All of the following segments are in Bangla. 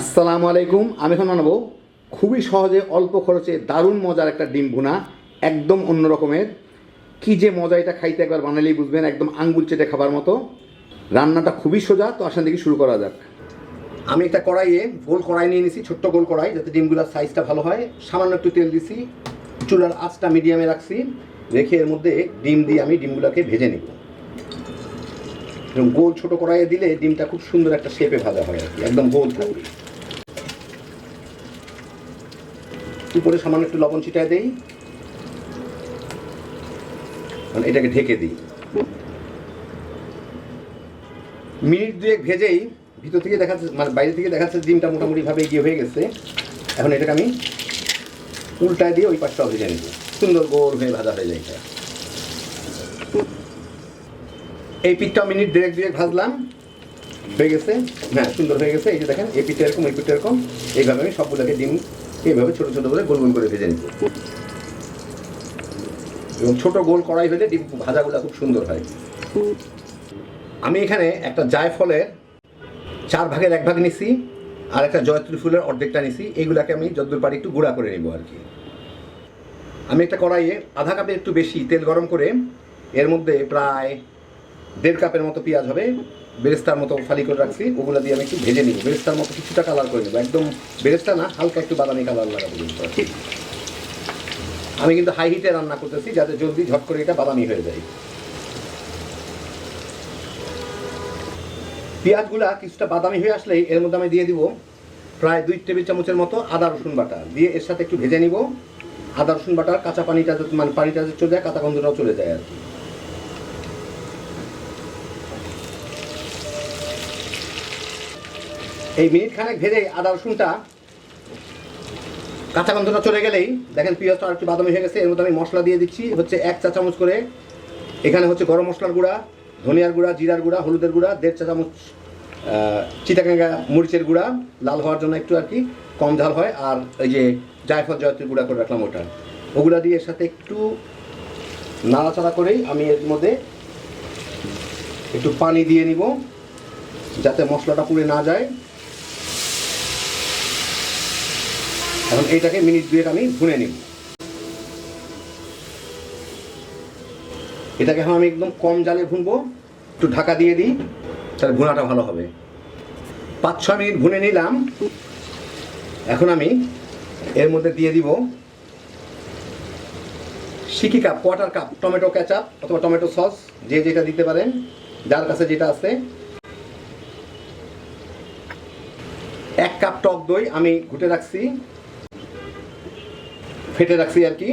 আসসালামু আলাইকুম। আমি এখন বানাবো খুবই সহজে অল্প খরচে দারুণ মজার একটা ডিম ভুনা, একদম অন্য রকমের। কী যে মজা, এটা খাইতে একবার বানালেই বুঝবেন, একদম আঙ্গুল চেটে খাবার মতো। রান্নাটা খুবই সোজা, তো আসেন দেখি শুরু করা যাক। আমি একটা কড়াইয়ে গোল কড়াই নিয়ে নিছি, ছোট্ট গোল কড়াই, যাতে ডিমগুলোর সাইজটা ভালো হয়। সামান্য একটু তেল দিছি, চুলার আঁচটা মিডিয়ামে রাখছি, রেখে এর মধ্যে ডিম দিয়ে আমি ডিমগুলোকে ভেজে নেব। এবং গোল ছোট কড়াইয়ে দিলে ডিমটা খুব সুন্দর একটা শেপে ভাজা হয় আর কি, একদম গোল থাকবে। উপরে সামান্য একটু লবণ ছিটায় দেই, মানে এটাকে ঢেকে দিই। মিনিট দুয়েক ভেজেই ভিতর থেকে দেখাচ্ছে, মানে বাইরে থেকে দেখাচ্ছে ডিমটা মোটামুটিভাবে এগিয়ে হয়ে গেছে। এখন এটাকে আমি উল্টায় দিয়ে ওই পাশটাও ভেজে নেব, সুন্দর গোল হয়ে ভাজা হয়ে যায় এটা। এই পিঠটাও মিনিট দেড়েক দুয়েক ভাজলাম, হয়ে গেছে। হ্যাঁ, সুন্দর হয়ে গেছে। এই যে দেখেন, এই পিঠটা এরকম, এই পিঠটা এরকম। এইভাবে আমি সবগুলোকে ডিম এইভাবে ছোটো ছোটো করে গোল গোল করে ভেজে নিব। এবং ছোটো গোল কড়াই হলে ডিম ভাজাগুলো খুব সুন্দর হয়। আমি এখানে একটা জায়ফলের 4 ভাগের 1 ভাগ নিছি, আর একটা জয়ত্রী ফুলের অর্ধেকটা নিছি। এইগুলাকে আমি যতদূর পারি একটু গুঁড়া করে নেব আর কি। আমি একটা কড়াইয়ে আধা কাপের একটু বেশি তেল গরম করে এর মধ্যে প্রায় 1.5 কাপের মতো পেঁয়াজ হবে, বেরেস্তার মতো ফালি করে রাখছি। ওগুলো দিয়ে আমি একটু ভেজে নিব, বেরেস্তার মতো কিছুটা কালার করে নেব, একদম বেরেস্তা না, হালকা একটু বাদামি কালার লাগাবো কিন্তু। আমি কিন্তু হাই হিটে রান্না করতেছি, যাতে জলদি ঝট করে এটা বাদামি হয়ে যায়। পেঁয়াজগুলা কিছুটা বাদামি হয়ে আসলেই এর মধ্যে আমি দিয়ে দিব প্রায় 2 টেবিল চামচের মতো আদা রসুন বাটা, দিয়ে এর সাথে একটু ভেজে নিব। আদা রসুন বাটার কাঁচা পানিটা, মানে পানিটা চলে যায়, কাঁচা গন্ধটাও চলে যায় আর কি। এই মিনিট খানেক ভেজে আদা রসুনটা কাঁচা গন্ধটা চলে গেলেই দেখেন পেঁয়াজটা আর একটু বাদামি হয়ে গেছে। এর মধ্যে আমি মশলা দিয়ে দিচ্ছি, হচ্ছে 1 চা চামচ করে। এখানে হচ্ছে গরম মশলার গুঁড়া, ধনিয়ার গুঁড়া, জিরার গুঁড়া, হলুদের গুঁড়া, 1.5 চা চামচ চিটাগাঙ্গা মরিচের গুঁড়া, লাল হওয়ার জন্য একটু আর কি, কম ঝাল হয়। আর এই যে জায়ফল জয়ত্রীর গুঁড়া করে রাখলাম ওটা, ওগুলা দিয়ে এর সাথে একটু নাড়াচাড়া করেই আমি এর মধ্যে একটু পানি দিয়ে নিব, যাতে মশলাটা পুড়ে না যায়। এখন এইটাকে মিনিট 2 আমি ভুনে নিব। এটাকে এখন আমি একদম কম জালে ভুনবো, একটু ঢাকা দিয়ে দিই, তাহলে ভুনাটা ভালো হবে। 5-6 মিনিট ভুনে নিলাম। এখন আমি এর মধ্যে দিয়ে দিব সিকি cup, quarter cup tomato ketchup অথবা টমেটো সস, যে যেটা দিতে পারেন, যার কাছে যেটা আছে। 1 কাপ টক দই আমি ঘুটে রাখছি, ফেটে রাখছি আর কি।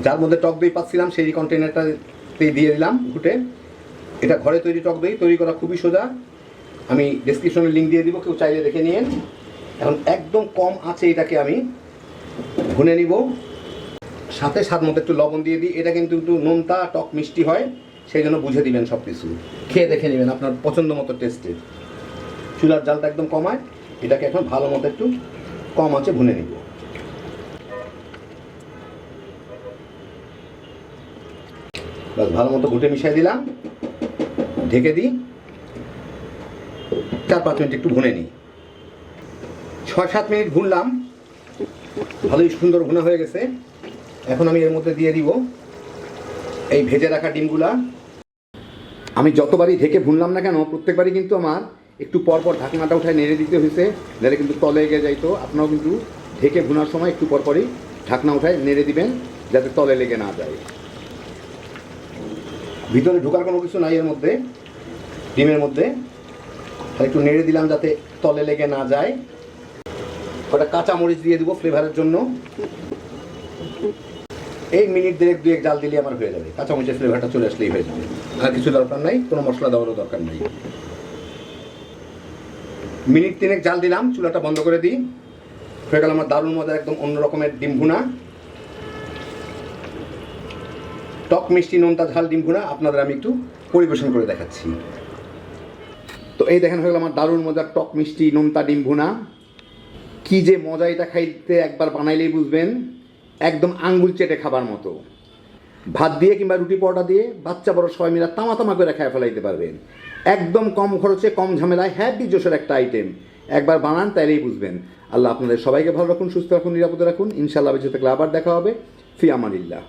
যার মধ্যে টক দই পাচ্ছিলাম সেই কন্টেনারটাতে দিয়ে দিলাম ঘুটে। এটা ঘরে তৈরি টক দই, তৈরি করা খুবই সোজা। আমি ডেসক্রিপশনে লিঙ্ক দিয়ে দিব, কেউ চাইলে দেখে নিন। এখন একদম কম আঁচে এটাকে আমি ভুনে নিব, সাথে স্বাদ মতো একটু লবণ দিয়ে দিই। এটা কিন্তু একটু নোনতা টক মিষ্টি হয়, সেই জন্য বুঝে দিবেন সব কিছু, খেয়ে দেখে নেবেন আপনার পছন্দ মতো টেস্টের। চুলার জালটা একদম কমায়, এটাকে এখন ভালো মতো একটু কম আঁচে ভুনে নিব। বাস ভালো মতো ঘুটে মিশিয়ে দিলাম, ঢেকে দিই, 4-5 মিনিট একটু ভুনে নিই। 6-7 মিনিট ভুনলাম, ভালোই সুন্দর ভুনা হয়ে গেছে। এখন আমি এর মধ্যে দিয়ে দিব এই ভেজে রাখা ডিমগুলা। আমি যতবারই ঢেকে ভুনলাম না কেন, প্রত্যেকবারই কিন্তু আমার একটু পরপর ঢাকনাটা উঠায় নেড়ে দিতে হয়েছে, নাহলে কিন্তু তলে লেগে যাইতো। আপনারাও কিন্তু ঢেকে ভুনার সময় একটু পরপরই ঢাকনা উঠায় নেড়ে দিবেন, যাতে তলে লেগে না যায়। ভিতরে ঢোকার কোনো কিছু নাই এর মধ্যে, ডিমের মধ্যে, আর একটু নেড়ে দিলাম যাতে তলে লেগে না যায়। ওটা কাঁচা মরিচ দিয়ে দিব ফ্লেভারের জন্য। এই মিনিট 1-2 জাল দিলে আমার হয়ে যাবে, কাঁচা মরিচের ফ্লেভারটা চলে আসলেই হয়ে যাবে। আর কিছু দরকার নাই, কোনো মশলা দেওয়ারও দরকার নাই। মিনিট 3 জাল দিলাম, চুলাটা বন্ধ করে দিই। হয়ে গেল আমার দারুণ মজার একদম অন্য রকমের ডিম ভুনা, টক মিষ্টি নোনতা ঝাল ডিম ভুনা। আপনাদের আমি একটু পরিবেশন করে দেখাচ্ছি। তো এই দেখেন, হয়ে গেল আমার দারুণ মজার টক মিষ্টি নোনতা ডিম ভুনা। কি যে মজা, এটা খাইতে একবার বানাইলেই বুঝবেন, একদম আঙ্গুল চেটে খাবার মতো। ভাত দিয়ে কিংবা রুটি পরোটা দিয়ে বাচ্চা বড় সবাই মিলে তামা তামা করে খায় ফেলাইতে পারবেন। একদম কম খরচে কম ঝামেলায় হ্যাপি জোশের একটা আইটেম। একবার বানান তাইলেই বুঝবেন। আল্লাহ আপনাদের সবাইকে ভালো রাখুন, সুস্থ রাখুন, নিরাপদে রাখুন। ইনশাআল্লাহ বেঁচে থাকলে আবার দেখা হবে। ফি আমানিল্লাহ।